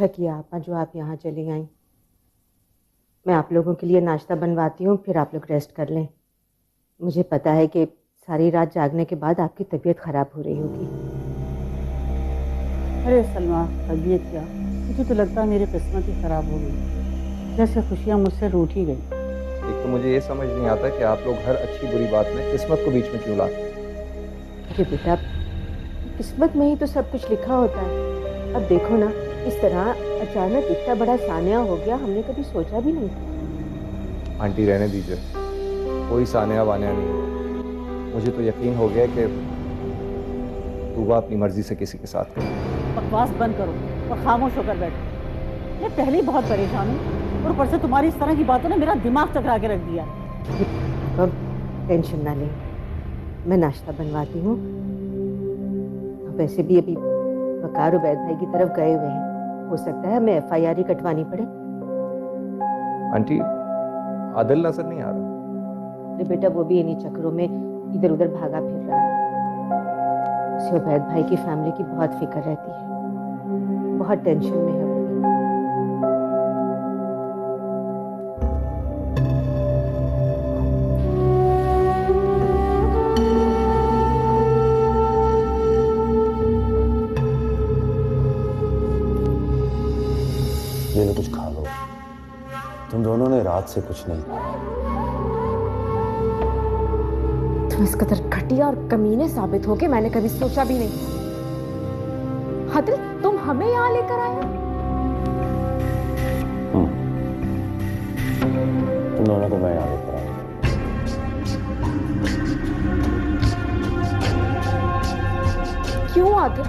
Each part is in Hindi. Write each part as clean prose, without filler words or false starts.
अच्छा किया आपा जो आप यहाँ चली आई। मैं आप लोगों के लिए नाश्ता बनवाती हूँ, फिर आप लोग रेस्ट कर लें। मुझे पता है कि सारी रात जागने के बाद आपकी तबीयत खराब हो रही होगी। अरे सलमा, तबीयत क्या, मुझे तो लगता है मेरी किस्मत ही खराब हो गई, जैसे खुशियाँ मुझसे रूठ ही गई। एक तो मुझे ये समझ नहीं आता कि आप लोग हर अच्छी बुरी बात में किस्मत को बीच में क्यों लाते हैं। अरे बेटा, किस्मत में ही तो सब कुछ लिखा होता है। अब देखो ना, इस तरह अचानक इतना बड़ा सान्या हो गया, हमने कभी सोचा भी नहीं था। आंटी रहने दीजिए, कोई सान्या वान्या नहीं है। मुझे तो यकीन हो गया कि तूबा अपनी मर्जी से किसी के साथ करे। बकवास बंद करो और खामोश होकर बैठो। मैं पहले ही बहुत परेशान हूँ और ऊपर से तुम्हारी इस तरह की बातों ने मेरा दिमाग चकरा के रख दिया। अब टेंशन ना लें, मैं नाश्ता बनवाती हूँ। वैसे भी अभी वकार उबैद भाई की तरफ गए हुए हैं, हो सकता है हमें FIR ही कटवानी पड़े। आंटी, आदिल नजर नहीं आ रहा। अरे बेटा, वो भी इन्हीं चक्करों में इधर उधर भागा फिर रहा है। उसे उबैद भाई की फैमिली की बहुत फिक्र रहती है, बहुत टेंशन में है वो। ये लो, कुछ खा लो। तुम दोनों ने रात से कुछ नहीं खाया। तुम इस कदर घटिया और कमीने साबित हो के मैंने कभी सोचा भी नहीं। आदिल, तुम हमें यहाँ लेकर आए हो? तुम दोनों को मैं यहाँ लेकर आया। क्यों आदिल,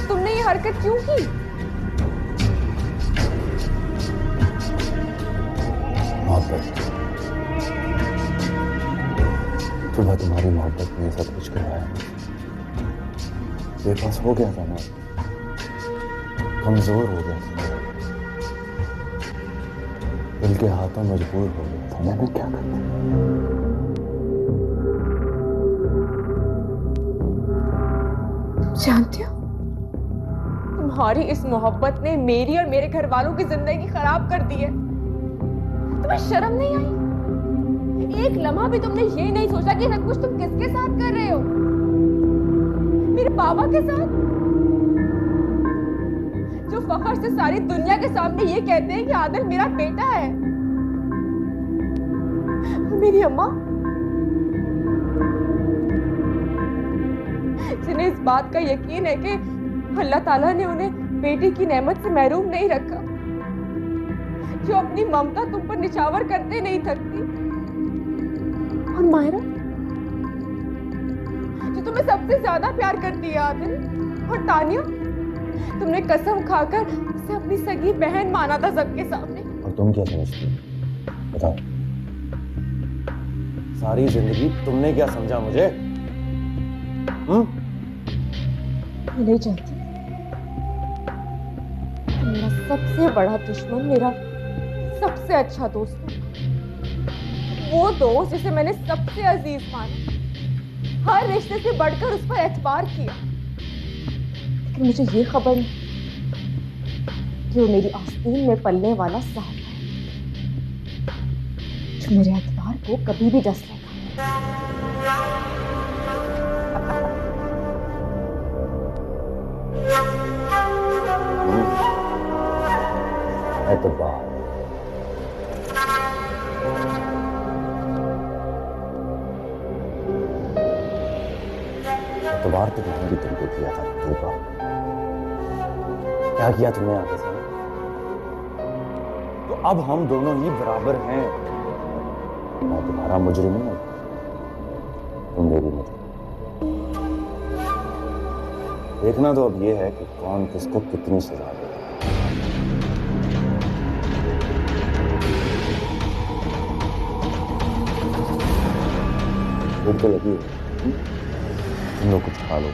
तुमने ये हरकत क्यों की? मोहब्बत, सुबह तुम्हारी मोहब्बत ने सब कुछ करवाया। मेरे पास हो गया था ना, कमजोर हो गया था, दिल के हाथों मजबूर हो गया था। मैं भी क्या करता। जानती हो, तुम्हारी इस मोहब्बत ने मेरी और मेरे घर वालों की जिंदगी खराब कर दी है। तुम्हें शर्म नहीं आई? एक लम्हा भी तुमने ये नहीं सोचा कि सब कुछ तुम किसके साथ कर रहे हो? मेरे बाबा के साथ, जो फखर से सारी दुनिया के सामने ये कहते हैं कि आदिल मेरा बेटा है। मेरी अम्मा, जिन्हें इस बात का यकीन है कि अल्लाह ताला ने उन्हें बेटी की नेमत से महरूम नहीं रखा, जो अपनी ममता तुम पर निछावर करते नहीं थकती। और मायरा, जो तुम्हें सबसे ज्यादा प्यार करती है आदिल। और तानिया, तुमने कसम खाकर उसे अपनी सगी बहन माना था सबके सामने। और तुम क्या समझती हो? बताओ, सारी जिंदगी तुमने क्या समझा मुझे? मैं नहीं जानती, मेरा सबसे बड़ा दुश्मन मेरा सबसे अच्छा दोस्त है। वो दोस्त जिसे मैंने सबसे अजीज माना, हर रिश्ते से बढ़कर उस पर एतबार किया। लेकिन मुझे ये खबर नहीं कि वो मेरी आस्तीन में पलने वाला साहब है, जो मेरे एतबार को कभी भी डस लेगा। एतबार, एतबार तो मैंने भी तुमको किया था तूबा। क्या किया तुमने आगे से? तो अब हम दोनों ही बराबर हैं। मैं तुम्हारा मुजरिम हूं, तुम मेरी मुजरिम। देखना तो अब ये है कि कौन किसको कितनी सजा दे। भूख तो लगी है, तुम लोग कुछ खा लो।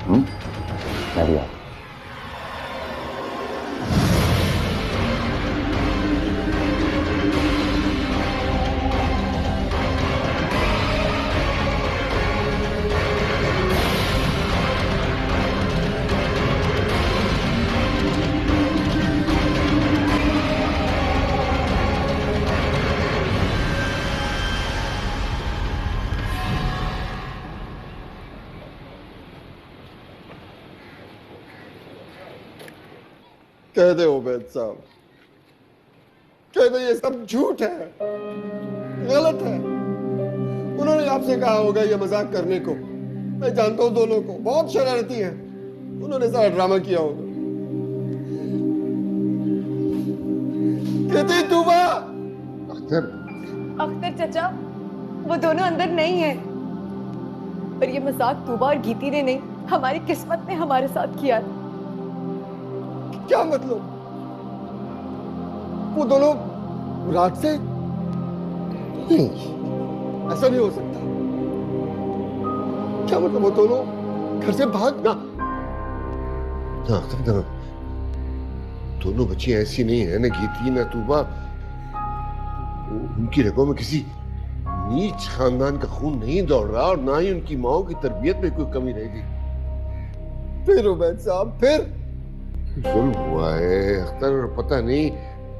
मैं भी आता। कह दे उबैद साहब, कह दे ये सब झूठ है, गलत है। उन्होंने आपसे कहा होगा ये मजाक करने को। मैं जानता हूं दोनों को, बहुत शरारती हैं। उन्होंने सारा ड्रामा किया होगा। कहती तूबा। अख्तर चाचा, वो दोनों अंदर नहीं है। पर ये मजाक तूबा और गीती ने नहीं, हमारी किस्मत ने हमारे साथ किया। क्या मतलब? वो दोनों रात से नहीं, ऐसा नहीं हो सकता। क्या मतलब वो दोनों घर से भाग ना? दोनों बच्ची ऐसी नहीं है ना गीती ना तूबा। उनकी रगों में किसी नीच खानदान का खून नहीं दौड़ रहा और ना ही उनकी माओ की तरबियत में कोई कमी रहेगी। फिर उबैद साहब, फिर जुल्म हुआ है अख्तर, और पता नहीं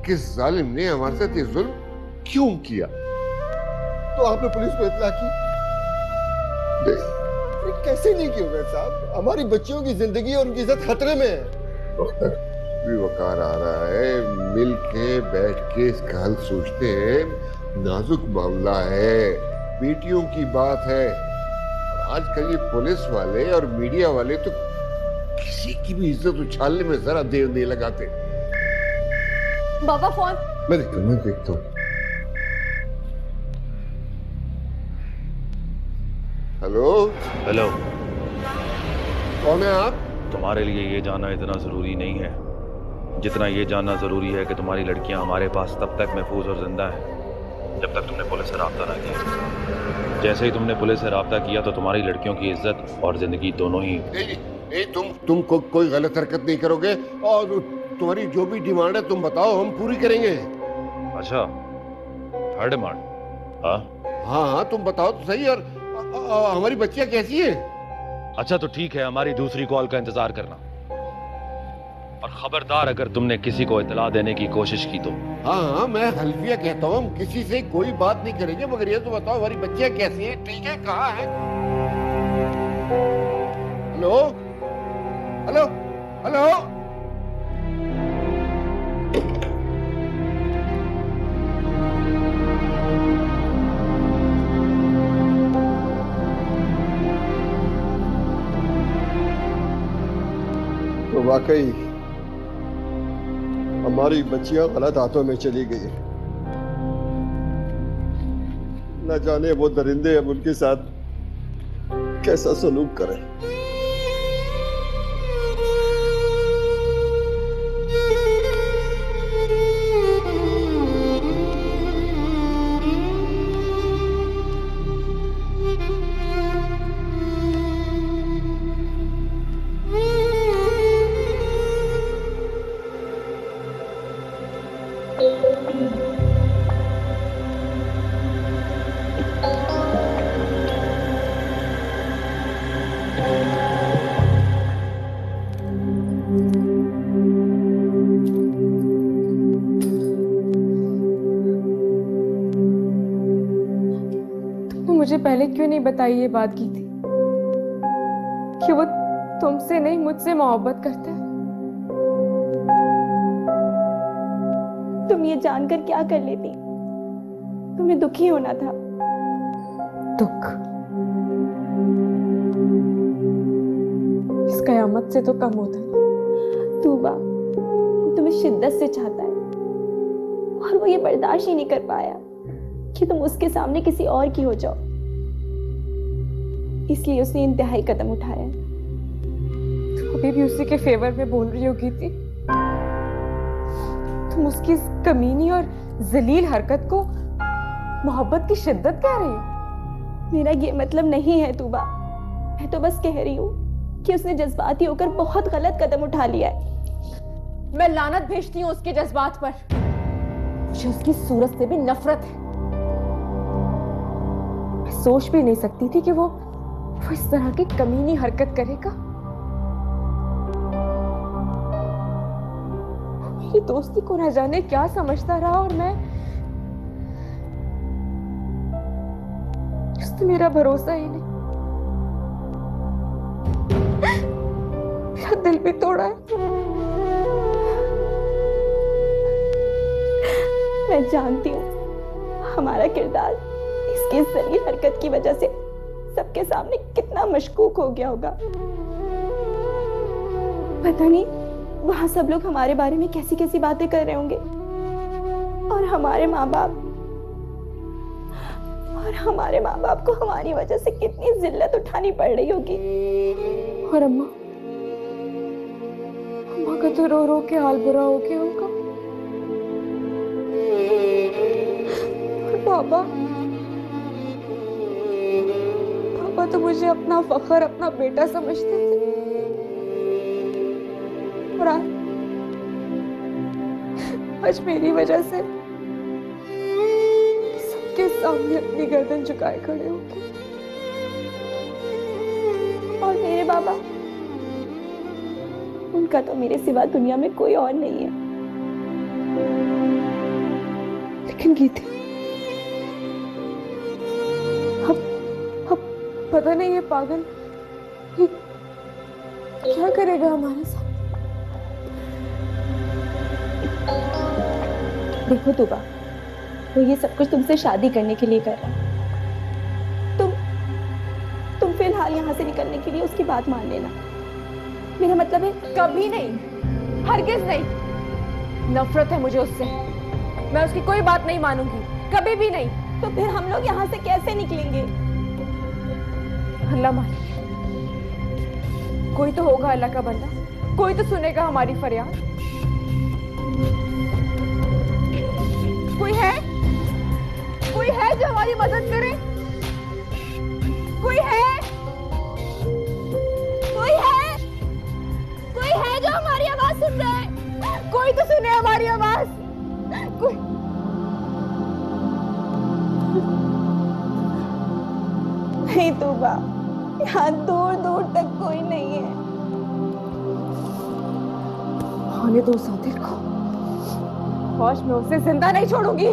किस जालिम ने हमारे साथ ये जुल्म क्यों किया। तो आपने पुलिस को इत्तला की? नहीं, कैसे नहीं की उबैद साहब? हमारी बच्चियों की जिंदगी और उनकी इज्जत खतरे में है। भी वकार आ रहा है, मिल के बैठ के इसका हल सोचते हैं। नाजुक मामला है, बेटियों की बात है। और आजकल ये पुलिस वाले और मीडिया वाले तो किसी की भी इज्जत उछालने में जरा देर नहीं लगाते। बाबा फोन। मैं देखता हूँ। हेलो हेलो, कौन है आप? तुम्हारे लिए ये जानना इतना ज़रूरी नहीं है जितना ये जानना ज़रूरी है कि तुम्हारी लड़कियां हमारे पास तब तक महफूज और ज़िंदा हैं जब तक तुमने पुलिस से रब्ता ना किया। जैसे ही तुमने पुलिस से रब्ता किया तो तुम्हारी लड़कियों की इज्जत और ज़िंदगी दोनों ही। नहीं, तुम कोई गलत हरकत नहीं करोगे और तुम्हारी जो भी डिमांड है तुम बताओ, हम पूरी करेंगे। अच्छा, हर डिमांड? हाँ हाँ, तुम बताओ तो सही। और हमारी बच्चियां कैसी है? अच्छा तो ठीक है, हमारी दूसरी कॉल का इंतजार करना। और खबरदार अगर तुमने किसी को इतला देने की कोशिश की तो। हाँ, मैं हल्फिया कहता हूँ, हम किसी से कोई बात नहीं करेंगे, मगर ये तो बताओ हमारी बच्चियां कैसी हैं? ठीक है, कहाँ है? Hello hello hello. तो वाकई हमारी बच्चियां गलत हाथों में चली गई। न जाने वो दरिंदे अब उनके साथ कैसा सलूक करें। मुझे पहले क्यों नहीं बताई ये बात की थी कि वो तुमसे नहीं मुझसे मोहब्बत करता है? तुम ये जानकर क्या कर लेती? तुम्हें दुखी होना था। दुख इस कयामत से तो कम होता है। तूबा, वो तुम्हें शिद्दत से चाहता है और वो ये बर्दाश्त ही नहीं कर पाया कि तुम उसके सामने किसी और की हो जाओ। इसलिए उसने इंतहाई कदम उठाया। तुम अभी भी उसी के फेवर में बोल रही होगी थी। तुम उसकी इस कमीनी और जलील हरकत को मोहब्बत की शिद्दत कह रही हो। मेरा ये मतलब नहीं है तूबा, मैं तो बस कह रही हूँ कि उसने जज्बाती होकर बहुत गलत कदम उठा लिया है। मैं लानत भेजती हूँ उसके जज्बात पर। मुझे उसकी सूरत से भी नफरत है। मैं सोच भी नहीं सकती थी कि वो इस तरह की कमीनी हरकत करेगा। मेरी दोस्ती को न जाने क्या समझता रहा और मैं उसने मेरा भरोसा ही नहीं, मेरा दिल भी तोड़ा है। मैं जानती हूँ हमारा किरदार इसकी जलील हरकत की वजह से सबके सामने कितना मशकूक हो गया होगा। पता नहीं वहां सब लोग हमारे बारे में कैसी कैसी बातें कर रहे होंगे, और हमारे माँ बाप को हमारी वजह से कितनी जिल्लत उठानी पड़ रही होगी। और अम्मा का तो रो रो के हाल बुरा हो गया होगा। और पापा तो मुझे अपना फख्र, अपना बेटा समझते थे, और आज मेरी वजह से सबके सामने अपनी गर्दन झुकाए खड़े हो गए। और मेरे बाबा, उनका तो मेरे सिवा दुनिया में कोई और नहीं है। लेकिन गीते, अब पता नहीं ये पागल क्या करेगा हमारे साथ। देखो तुबा, वो ये सब कुछ तुमसे शादी करने के लिए कर रहा है। तुम फिलहाल यहाँ से निकलने के लिए उसकी बात मान लेना। मेरा मतलब है कभी नहीं, हरगिज नहीं। नफरत है मुझे उससे। मैं उसकी कोई बात नहीं मानूंगी, कभी भी नहीं। तो फिर हम लोग यहाँ से कैसे निकलेंगे? अल्लाह मालिक, कोई तो होगा अल्लाह का बंदा, कोई तो सुनेगा हमारी फरियाद। कोई है जो हमारी मदद करे? कोई है जो हमारी आवाज सुन रहा है? कोई तो सुने हमारी आवाज। कोई नहीं तूबा, यहाँ दूर दूर तक कोई नहीं है। आने दो सादिक को, आज मैं उसे जिंदा नहीं छोड़ूंगी,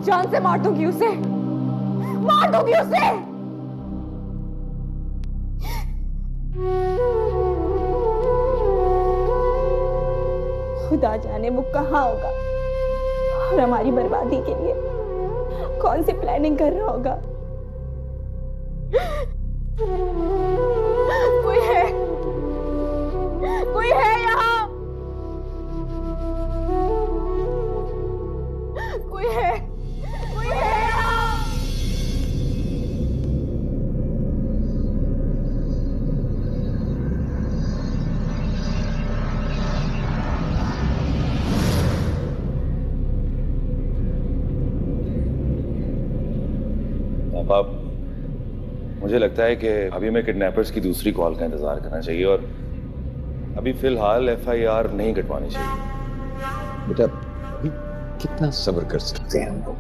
जान से मार दूंगी उसे, मार दूंगी उसे। खुदा जाने वो कहाँ होगा और हमारी बर्बादी के लिए कौन सी प्लानिंग कर रहा होगा। कोई है यहाँ? कोई है यहाँ? पापा, मुझे लगता है कि अभी मैं किडनैपर्स की दूसरी कॉल का इंतजार करना चाहिए और अभी फिलहाल FIR नहीं कटवानी चाहिए। बेटा, अभी कितना सब्र कर सकते हैं हम लोग?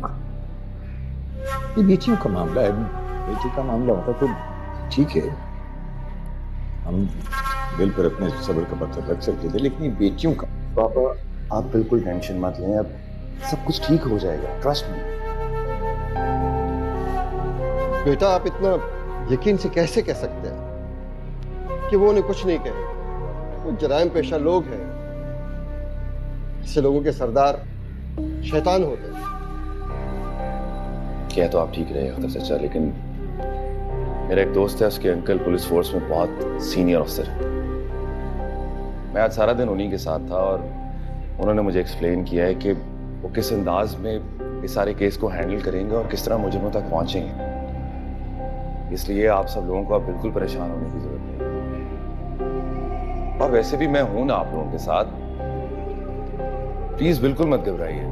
ये बेटियों का मामला है, बेटी का मामला होता तो ठीक है, हम दिल पर अपने सब्र का पत्थर रख सकते थे, लेकिन ये बेटियों का। पापा, आप बिल्कुल टेंशन मत लें, अब सब कुछ ठीक हो जाएगा, ट्रस्ट मी। बेटा, आप इतना यकीन से कैसे कह सकते हैं कि वो उन्हें कुछ नहीं कहे? वो जराइम पेशा लोग हैं, ऐसे लोगों के सरदार शैतान होते हैं। क्या तो आप ठीक रहे हो चाचा, लेकिन मेरा एक दोस्त है, उसके अंकल पुलिस फोर्स में बहुत सीनियर ऑफिसर है। मैं आज सारा दिन उन्हीं के साथ था और उन्होंने मुझे एक्सप्लेन किया है कि वो किस अंदाज में इस सारे केस को हैंडल करेंगे और किस तरह मुजरिमों तक पहुंचेंगे। इसलिए आप सब लोगों को अब बिल्कुल परेशान होने की जरूरत नहीं, और वैसे भी मैं हूं ना आप लोगों के साथ। प्लीज बिल्कुल मत घबराइए,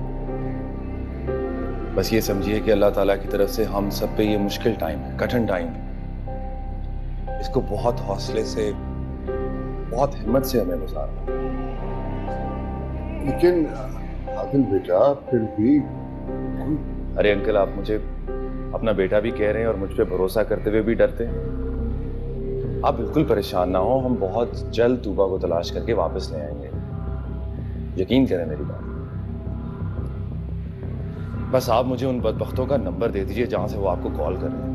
बस ये समझिए कि अल्लाह ताला की तरफ से हम सब पे ये मुश्किल टाइम है, कठिन टाइम है, इसको बहुत हौसले से, बहुत हिम्मत से हमें गुजारना। लेकिन आदिल बेटा, फिर भी अरे अंकल, आप मुझे अपना बेटा भी कह रहे हैं और मुझ पे भरोसा करते हुए भी डरते हैं। आप बिल्कुल परेशान ना हो, हम बहुत जल्द तूबा को तलाश करके वापस ले आएंगे, यकीन करें मेरी बात। बस आप मुझे उन बदबख्तों का नंबर दे दीजिए जहां से वो आपको कॉल कर रहे हैं।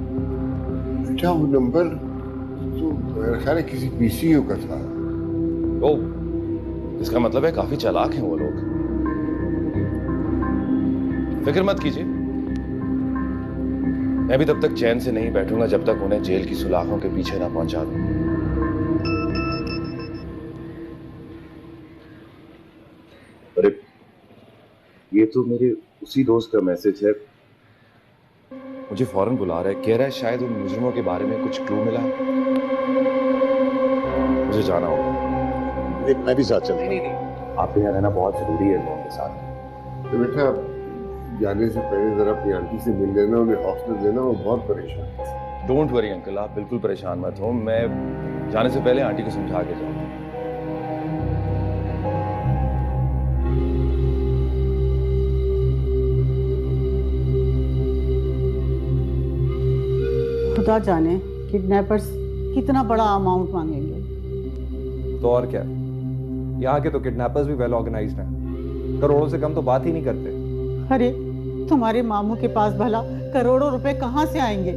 बेटा, वो नंबर तो मेरे ख्याल है किसी PCO का था। ओ, इसका मतलब है काफी चालाक हैं वो लोग। फिक्र मत कीजिए, मैं भी तब तक चैन से नहीं बैठूंगा जब तक उन्हें जेल की सुलाखों के पीछे ना पहुंचा दूं। अरे ये तो मेरे उसी दोस्त का मैसेज है, मुझे फौरन बुला रहा है, कह रहा है शायद उन मुजरिमों के बारे में कुछ क्लू मिला। मुझे जाना होगा। मैं भी साथ चलता हूं। नहीं, आपके यहाँ रहना बहुत जरूरी है लोगों के साथ। तो बेटा जाने से पहले जरा अपनी आंटी से मिल लेना, उन्हें हौसला देना, वो बहुत परेशान है। डोंट वरी अंकल, आप बिल्कुल परेशान मत हो, मैं जाने से पहले आंटी को समझा के जाऊंगा। खुदा जाने किडनैपर्स कितना बड़ा अमाउंट मांगेंगे। तो और क्या, यहाँ के तो किडनैपर्स भी वेल ऑर्गेनाइज्ड हैं, करोड़ों से कम तो बात ही नहीं करते। अरे तुम्हारे मामू के पास भला करोड़ों रुपए कहाँ से आएंगे?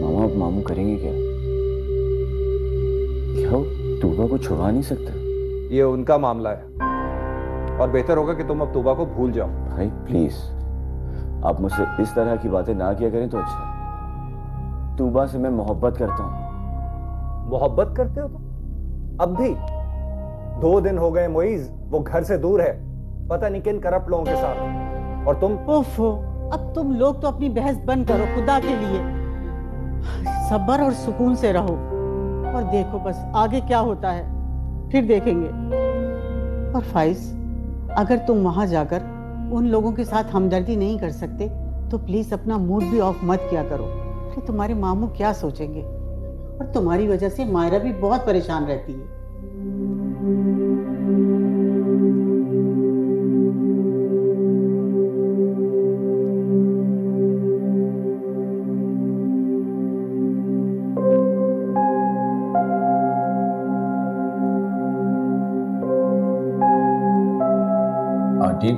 मामा अब मामू करेंगे क्या? क्या वो तूबा को छुड़ा नहीं सकते? ये उनका मामला है और बेहतर होगा कि तुम अब तूबा को भूल जाओ। भाई प्लीज, आप मुझसे इस तरह की बातें ना किया करें तो अच्छा। तूबा से मैं मोहब्बत करता हूँ। मोहब्बत करते हो तुम? अब भी 2 दिन हो गए मोइज, वो घर से दूर है, पता नहीं किन करप्ट लोगों के साथ। और तुम? ओफो, अब तुम लोग तो अपनी बहस बंद करो खुदा के लिए। सब्र और सुकून से रहो और देखो बस आगे क्या होता है, फिर देखेंगे। और फाइज, अगर तुम वहां जाकर उन लोगों के साथ हमदर्दी नहीं कर सकते तो प्लीज अपना मूड भी ऑफ मत किया करो। अरे तुम्हारे मामू क्या सोचेंगे? और तुम्हारी वजह से मायरा भी बहुत परेशान रहती है। आंटी,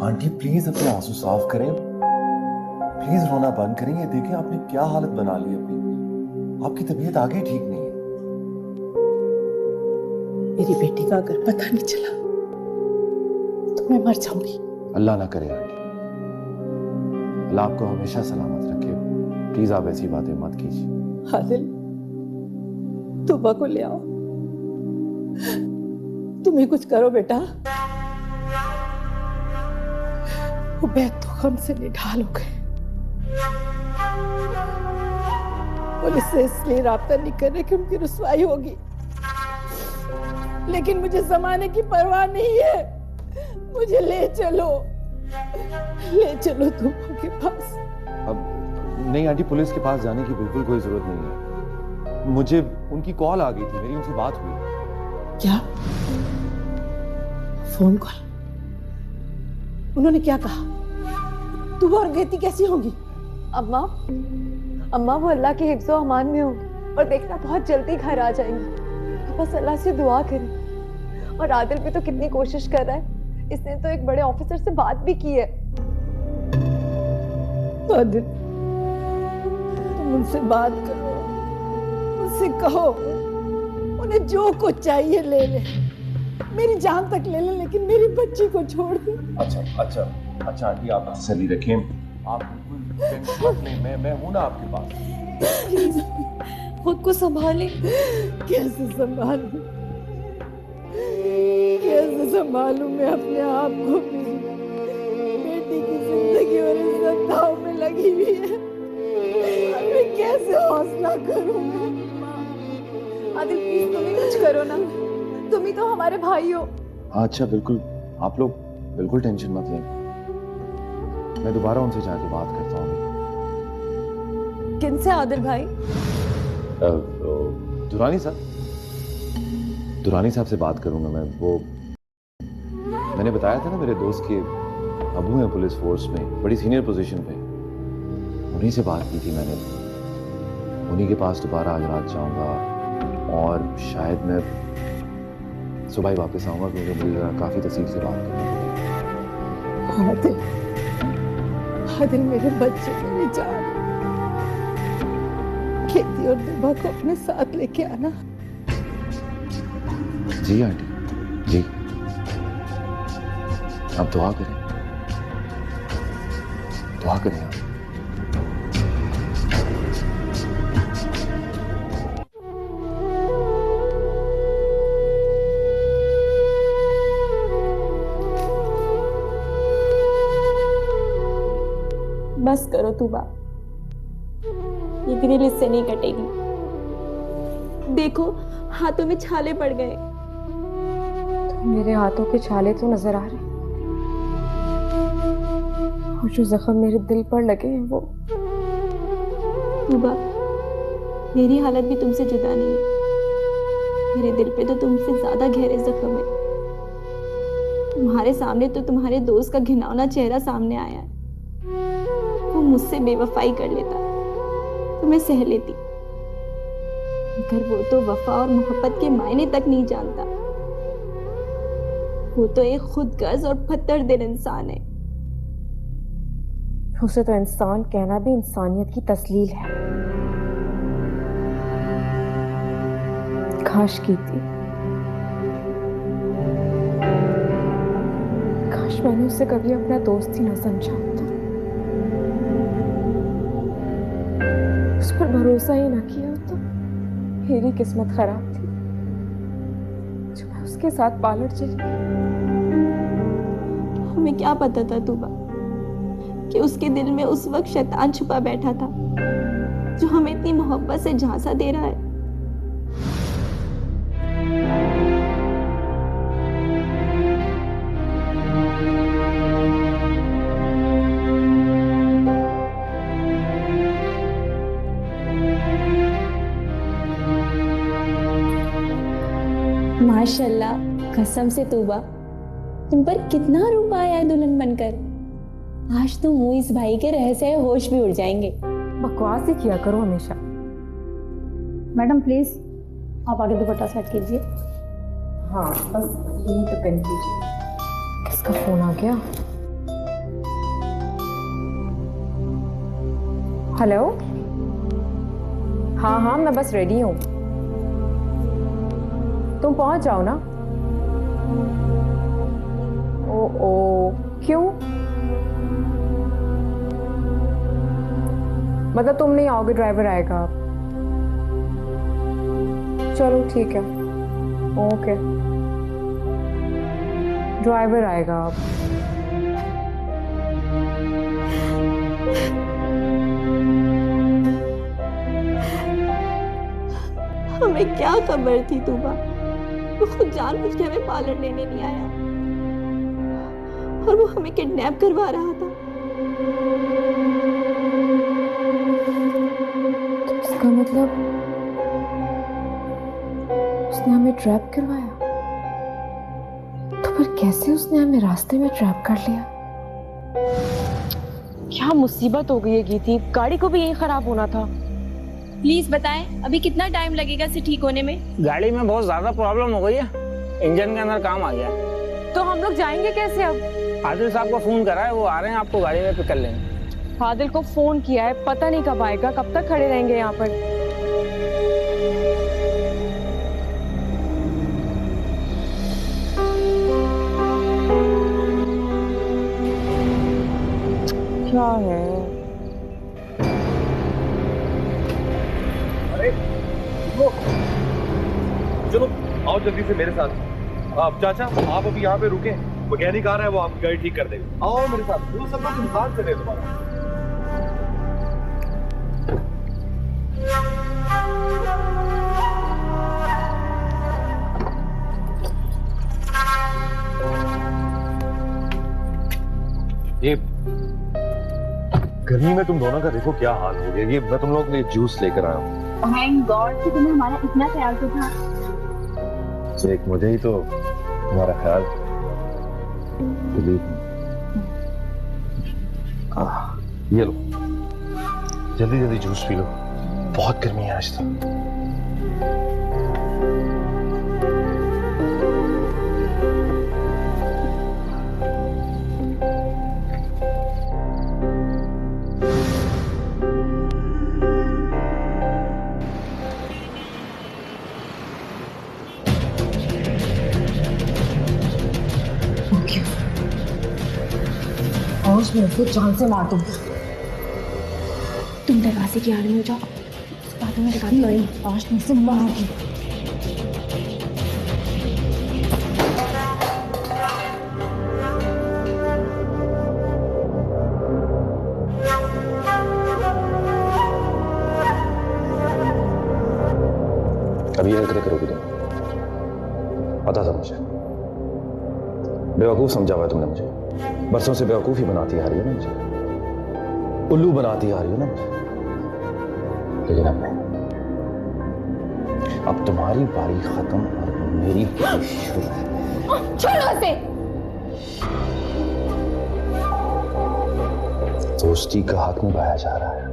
आंटी प्लीज अपने आंसू साफ करें, प्लीज रोना बंद करें। ये देखिए आपने क्या हालत बना ली अपनी, आपकी तबीयत आगे ठीक नहीं है। मेरी बेटी का अगर पता नहीं चला तो मैं मर जाऊंगी। अल्लाह ना करे आंटी, अल्लाह आपको हमेशा सलामत रखे। प्लीज आप ऐसी बातें मत कीजिए। आदिल, तूबा को ले आओ, तुम ही कुछ करो बेटा। वो बैग तो हमसे निढाल हो गए। पुलिस से इसलिए राब्ता नहीं कर रहे कि उनकी रुसवाई होगी, लेकिन मुझे जमाने की परवाह नहीं है। मुझे ले चलो तूबा के पास। अब नहीं आंटी, पुलिस के पास जाने की बिल्कुल कोई जरूरत नहीं है। मुझे उनकी कॉल आ गई थी, मेरी उनसे बात हुई। क्या? Phone call? उन्होंने क्या कहा? तूबा और गैती कैसी होंगी? अम्मा वो अल्लाह के हिफ्ज़ो अमान में होंगी और देखना बहुत जल्दी घर आ जाएंगी। आप बस अल्लाह से दुआ करें। और आदिल भी तो कितनी कोशिश कर रहा है, इसने तो एक बड़े ऑफिसर से बात भी की है। आदिल, तुम उनसे बात करो, उनसे कहो उन्हें जो कुछ चाहिए ले ले, मेरी जान तक ले ले, लेकिन मेरी बच्ची को छोड़ दो। अच्छा आंटी, आप तसल्ली रखें, आप बिल्कुल टेंशन मत लें, मैं हूं ना आपके पास। खुद को संभालें। कैसे संभालूं मैं अपने आप को भी? बेटी की जिंदगी और इज्जत दांव में लगी हुई है, मैं कैसे हौसला करूं? आदिल प्लीज तुम ही कुछ करो ना, तुम ही तो हमारे भाई हो। अच्छा बिल्कुल, आप लोग बिल्कुल टेंशन मत लें, मैं दोबारा उनसे जाके बात करता हूँ। किनसे आदिल भाई? दुरानी साहब से बात करूंगा मैं। वो मैंने बताया था ना, मेरे दोस्त के अबू हैं पुलिस फोर्स में, बड़ी सीनियर पोजीशन पे। उन्हीं से बात की थी मैंने, उन्हीं के पास दोबारा आज रात जाऊंगा और शायद मैं सुबह ही वापस आऊंगा, क्योंकि मुझे काफी तफसील से बात करनी पड़ेगी। आदिल मेरे बच्चे, मेरी जान, खेती और दुबा को अपने साथ लेके आना। जी आंटी, जी। आप दुआ करें, दुआ करें आप। बस करो तूबा, ये ग्रिल इससे नहीं कटेगी। देखो हाथों में छाले पड़ गए। तो मेरे हाथों के छाले तो नजर आ रहे हैं, और जो जख्म मेरे दिल पर लगे हैं वो। तूबा, मेरी हालत भी तुमसे जुदा नहीं है। मेरे दिल पे तो तुमसे ज्यादा गहरे जख्म है। तुम्हारे सामने तो तुम्हारे दोस्त का घिनौना चेहरा सामने आया है। वो मुझसे बेवफाई कर लेता तो मैं सह लेती, मगर वो तो वफा और मोहब्बत के मायने तक नहीं जानता। वो तो एक खुदगर्ज और पत्थर दिल इंसान है। उसे तो इंसान कहना भी इंसानियत की तस्लील है। काश की थी, काश मैंने उसे कभी अपना दोस्त ही ना समझा होता, उस पर भरोसा ही ना किया होता। मेरी किस्मत खराब थी जो मैं उसके साथ पालर चली। हमें क्या पता था तूबा कि उसके दिल में उस वक्त शैतान छुपा बैठा था जो हमें इतनी मोहब्बत से झांसा दे रहा है। माशाल्लाह, कसम से तूबा, तुम पर कितना रूप आया है दुल्हन बनकर। आज तो मुइस भाई के रहस्य होश भी उड़ जाएंगे। बकवास ही किया करो हमेशा। मैडम प्लीज आप आगे दुपट्टा सेट कीजिए। हाँ, बस यही तो पेन कीजिए। किसका फोन आ गया? हेलो, हाँ हाँ मैं बस रेडी हूँ, तुम पहुंच जाओ ना। ओ क्यों? मतलब तुम नहीं आओगे, ड्राइवर आएगा? चलो ठीक है, ओके, ड्राइवर आएगा अब। हमें क्या खबर थी तूबा, वो खुद जानबूझ के हमें पार्लर लेने नहीं आया और वो हमें किडनैप करवा रहा था। तो इसका मतलब उसने हमें ट्रैप करवाया। तो फिर कैसे उसने हमें रास्ते में ट्रैप कर लिया? क्या मुसीबत हो गई है गीती, गाड़ी को भी यही खराब होना था। प्लीज बताएं, अभी कितना टाइम लगेगा इसे ठीक होने में? गाड़ी में बहुत ज्यादा प्रॉब्लम हो गई है, इंजन के अंदर काम आ गया है। तो हम लोग जाएंगे कैसे अब? आदिल साहब को फोन करा है, वो आ रहे हैं, आपको गाड़ी में पिक कर लेंगे। आदिल को फोन किया है, पता नहीं कब आएगा, कब तक खड़े रहेंगे यहाँ पर। क्या है? चलो आओ जल्दी से मेरे साथ। आप चाचा, आप अभी यहाँ पे रुके, मैकेनिक आ रहा है, वो आपकी गाड़ी ठीक कर देगा। आओ मेरे साथ, वो सब कुछ इंसान से तुम्हारा। ये गर्मी में तुम दोनों का देखो क्या हाल हो गया। ये मैं तुम लोग के लिए जूस लेकर आया हूँ। थैंक गॉड कि तुम्हें हमारा इतना ख्याल तो था। एक मुझे ही तो तुम्हारा ख्याल। ये लो, जल्दी जल्दी जूस पी लो, बहुत गर्मी है आज तो। आज मैं उसे जान से मार दूंगी। तुम दरवाजे की आड़ में हो जाओ, उसके बाद मैं दिखाती नहीं, आज तुमसे मारूंगी। अभी हरकतें करोगी तुम, पता था मुझे। बेवकूफ समझा हुआ है तुमने मुझे, बरसों से बेवकूफी बनाती आ रही हो ना मुझे, उल्लू बनाती आ रही हो ना मुझे। लेकिन अब नहीं, अब तुम्हारी बारी खत्म और मेरी बारी शुरू है। छोड़ो उसे। दोस्ती का हक निभाया जा रहा है,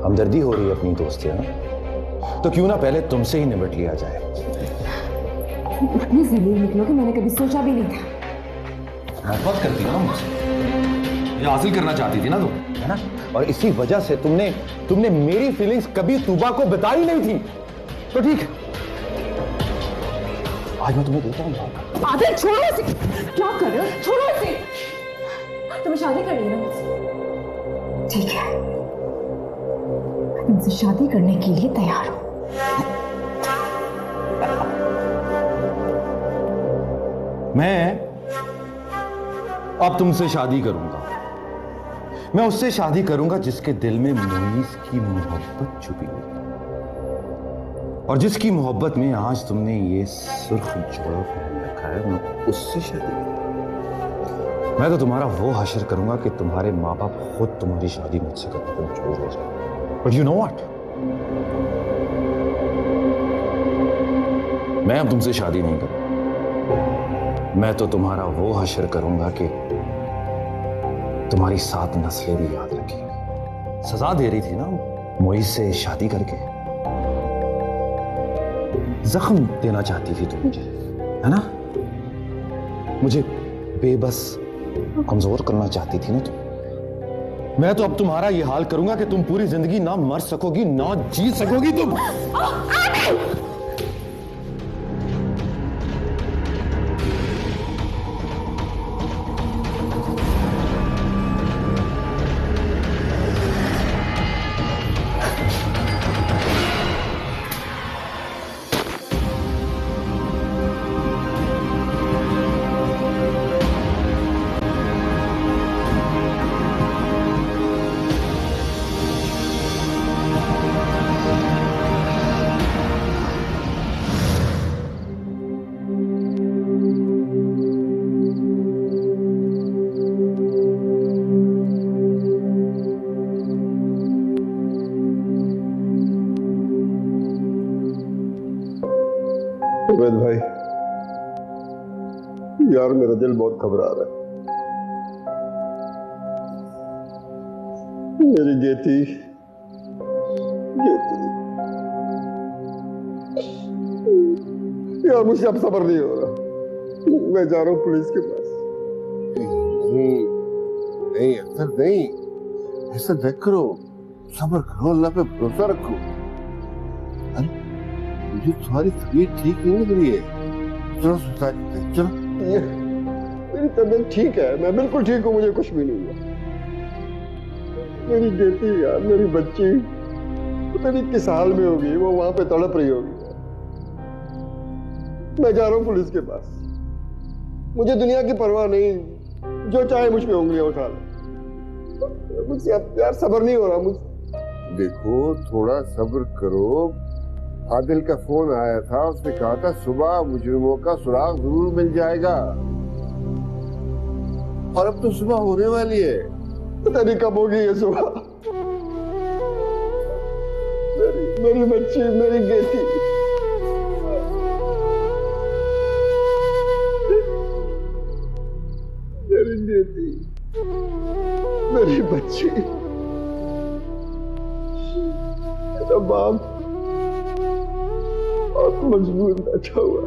हमदर्दी हो रही है अपनी दोस्ती ना, तो क्यों ना पहले तुमसे ही निपट लिया जाए। इतनी जलील निकलोगे मैंने कभी सोचा भी नहीं था। मोहब्बत करती हो ना मुझसे, ये हासिल करना चाहती थी ना तुम, है ना? और इसी वजह से तुमने मेरी फीलिंग्स कभी तूबा को बताई नहीं थी। तो ठीक है, आज मैं तुम्हें देता हूँ। आदिल छोड़ो इसे। क्या कर रहे हो? छोड़ो इसे। तुम्हें शादी करनी है ना मुझसे? ठीक है, मैं तुमसे शादी करने के लिए तैयार हूं। मैं अब तुमसे शादी करूंगा। मैं उससे शादी करूंगा जिसके दिल में मुनीस की मोहब्बत छुपी है, और जिसकी मोहब्बत में आज तुमने ये सुर्ख जोड़ा पहन रखा है। मैं उससे शादी करूंगा। मैं तो तुम्हारा वो हशर करूंगा कि तुम्हारे माँ बाप खुद तुम्हारी शादी मुझसे करने को मजबूर हो जाए। बट यू नो व्हाट, मैं अब तुमसे शादी नहीं करूंगा। मैं तो तुम्हारा वो हशर करूंगा कि तुम्हारी 7 नस्लें भी याद रखेंगी। सजा दे रही थी ना मोइज से शादी करके, जख्म देना चाहती थी तुम मुझे, है ना? मुझे बेबस कमजोर करना चाहती थी ना तुम। मैं तो अब तुम्हारा ये हाल करूंगा कि तुम पूरी जिंदगी ना मर सकोगी ना जी सकोगी तुम। उबैद भाई, यार मेरा दिल बहुत घबरा रहा है। मेरी गेती यार, मुझे अब सब्र नहीं हो रहा। मैं जा रहा हूँ पुलिस के पास। नहीं ऐसा नहीं, ऐसा देख करो, सब्र करो, अल्लाह पे भरोसा रखो। अरे मुझे तुम्हारी तबीयत ठीक नहीं लग रही है, चलो सुल्तान चलो। मेरी तबीयत ठीक है, मैं बिल्कुल ठीक हूँ, मुझे कुछ भी नहीं हुआ। मेरी बेटी यार, मेरी बच्ची पता नहीं किस हाल में होगी, वो वहां पे तड़प रही होगी। मैं जा रहा हूँ पुलिस के पास। मुझे दुनिया की परवाह नहीं, जो चाहे मुझ पे उंगलियां उठा ले। मुझसे अब यार सब्र नहीं हो रहा मुझसे। देखो थोड़ा सब्र करो। आदिल का फोन आया था, उसने कहा था सुबह मुजरिमों का सुराग जरूर मिल जाएगा, और अब तो सुबह होने वाली है। पता नहीं कब होगी ये सुबह। मेरी बच्ची, मेरी बेटी, मेरी बेटी, मेरी बच्ची, मेरा बाप बहुत मजबूर बैठा हुआ।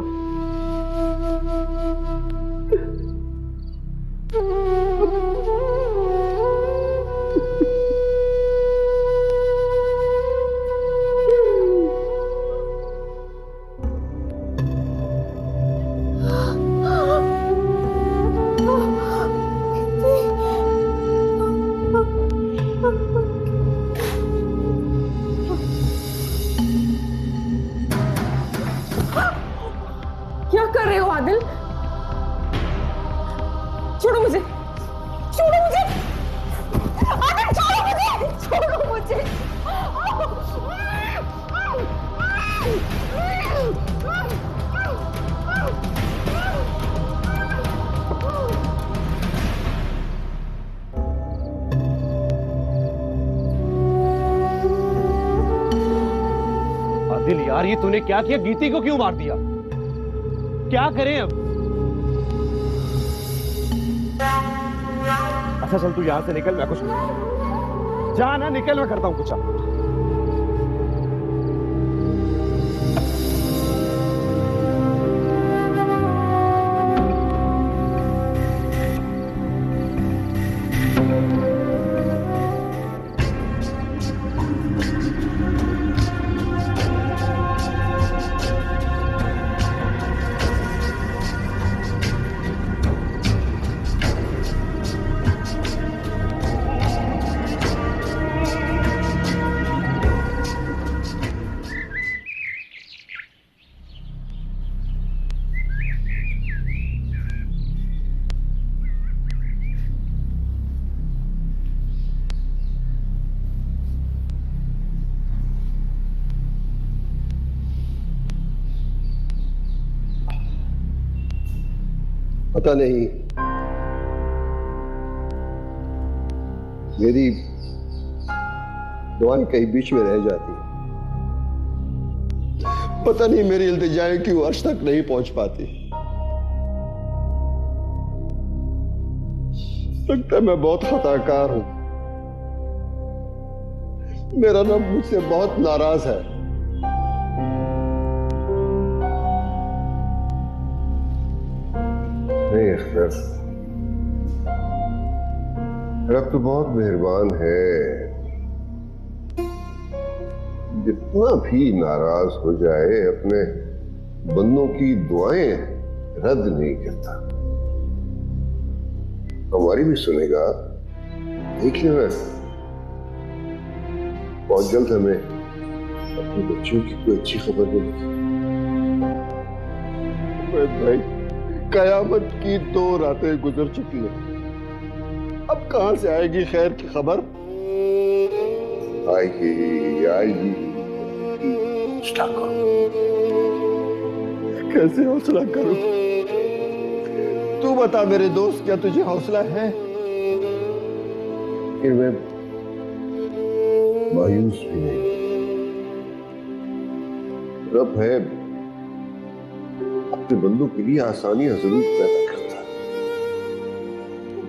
आदिल यार, ये तूने क्या किया? गीती को क्यों मार दिया? क्या करें अब? अच्छा चल तू यहां से निकल, मैं कुछ जा ना, निकल, मैं करता हूं कुछ। पता नहीं मेरी दुआएं कहीं बीच में रह जाती, पता नहीं मेरी इल्तिजाएं क्यों अर्श तक नहीं पहुंच पाती। लगता है मैं बहुत खताकार हूं, मेरा रब मुझसे बहुत नाराज है। नहीं अख्तर, रब तो बहुत मेहरबान है, जितना भी नाराज हो जाए अपने बंदों की दुआएं रद्द नहीं करता। हमारी भी सुनेगा, देख लेना। बहुत जल्द हमें अपने बच्चों की कोई अच्छी खबर देगी। भाई, कयामत की 2 रातें गुजर चुकी हैं, अब कहां से आएगी खैर की खबर? आएगी आएगी, हौसला करो। कैसे हौसला करूं? तू बता मेरे दोस्त, क्या तुझे हौसला है? फिर मैं मायूस भी नहीं। रब है, अपने बंदों के लिए आसानियां जरूर पैदा करता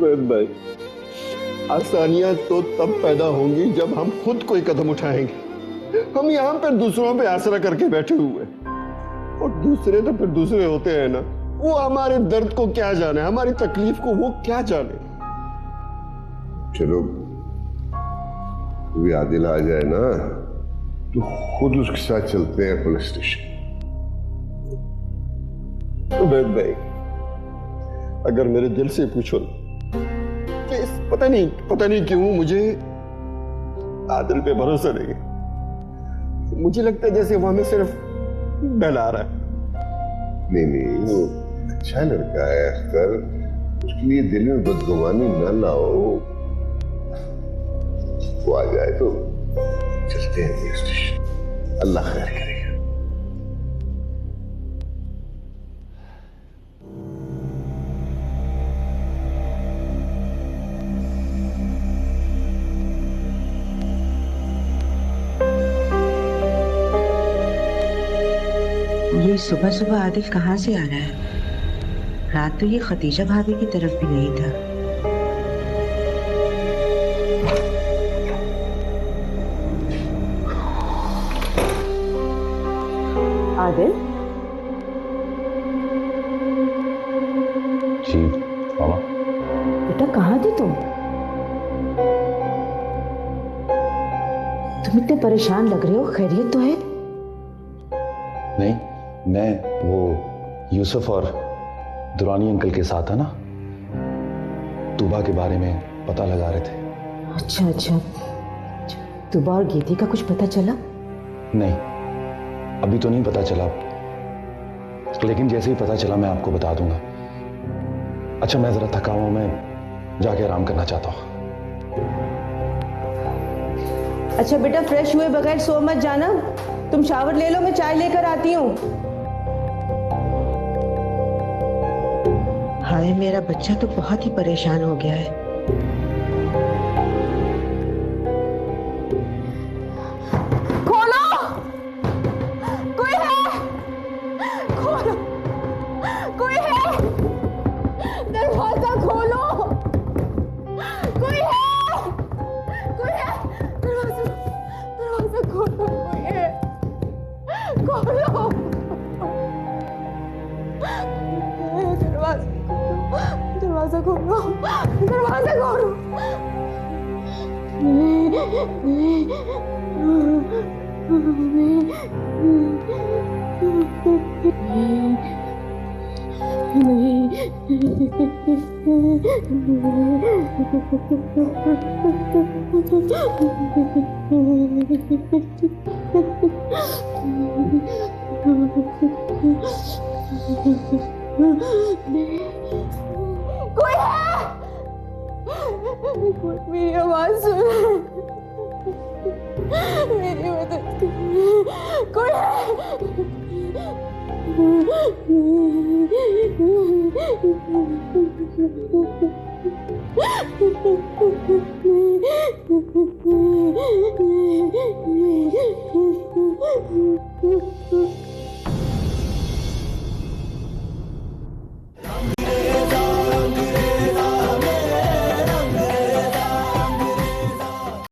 है। भाई, आसानियां तो तब पैदा होंगी जब हम खुद कोई कदम उठाएंगे। हम यहाँ पर दूसरों पे आसरा करके बैठे हुए, और दूसरे तो फिर दूसरे होते हैं ना, वो हमारे दर्द को क्या जाने, हमारी तकलीफ को वो क्या जाने। चलो भी आदिल आ जाए ना, तो खुद उसके साथ चलते हैं पुलिस स्टेशन। भाई, अगर मेरे दिल से पूछो, पता नहीं क्यों मुझे आदिल पे भरोसा नहीं। मुझे लगता है जैसे वो हमें सिर्फ बहला रहा है। नहीं, वो अच्छा लड़का है अख्तर, उसके लिए दिल में बदगुमानी न लाओ। वो आ जाए तो चलते हैं पुलिस स्टेशन, अल्लाह खैर करेगा। ये सुबह सुबह आदिल कहाँ से आ रहा है? रात तो ये खतीजा भाभी की तरफ भी नहीं था। आदिल, जी मामा। बेटा कहाँ थे तुम? तुम इतने परेशान लग रहे हो, खैरियत तो है? नहीं, मैं वो यूसुफ और दुरानी अंकल के साथ था ना, तूबा के बारे में पता लगा रहे थे। अच्छा, तूबा और गीती का कुछ पता चला? नहीं, अभी तो नहीं पता चला, लेकिन जैसे ही पता चला मैं आपको बता दूंगा। अच्छा, मैं जरा थका हुआ, मैं जाके आराम करना चाहता हूँ। अच्छा बेटा, फ्रेश हुए बगैर सो मत जाना, तुम शावर ले लो, मैं चाय लेकर आती हूँ। हाय, मेरा बच्चा तो बहुत ही परेशान हो गया है। खोलो! खोलो, दरवाजा खोलो। कोई है? कोई मेरी आवाज सुने, मेरी मदद करे, कोई है?